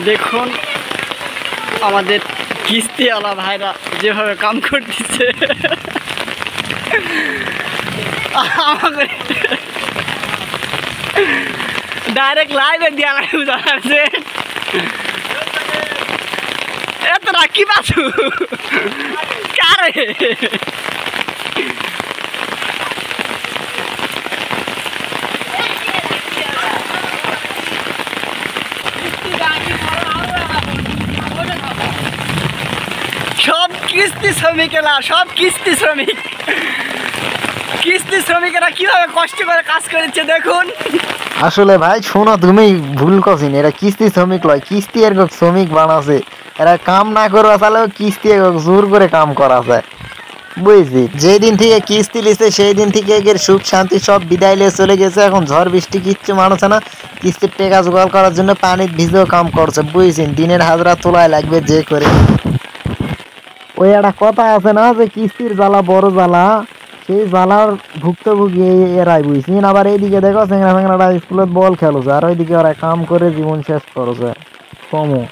দেখুন আমাদের কিস্তিওয়ালা ভাইরা যেভাবে কাম করতেছে আমাকে ডাইরেক্ট লাইভে দিয়া লাগছে এত রাখি পাছু কারে সব কিস্তি শ্রমিকেরা শ্রমিকেরা কিভাবে কষ্ট করে কাজ করেছে দেখুন। আসলে ভাই শোনো, তুমি ভুল করছিস, এরা কিস্তি শ্রমিক লয়, কিস্তি এর শ্রমিক বানাছে। এরা কাম না করে আসলে কিস্তি জোর করে কাম করা যায়, বুঝছি। যেদিন থেকে কিস্তি লিছে সেই দিন থেকে এর সুখ শান্তি সব বিদায় লিয়ে চলে গেছে। এখন ঝড় বৃষ্টি কিচ্ছু মানুষ না, কিস্তির টাকা জোগাড় করার জন্য পানির ভিজেও কাম করছে, বুঝছেন। দিনের হাজরা তোলায় লাগবে যে করে। ওই একটা কথা আছে না যে কিস্তির জ্বালা বড় জ্বালা, সেই জ্বালার ভুক্তভোগী এরাই, বুঝছেন। আবার এইদিকে দেখো চেংড়া ফেংড়াটা স্কুলত বল খেলছে, আর ওইদিকে ওরা কাম করে জীবন শেষ করছে কমো।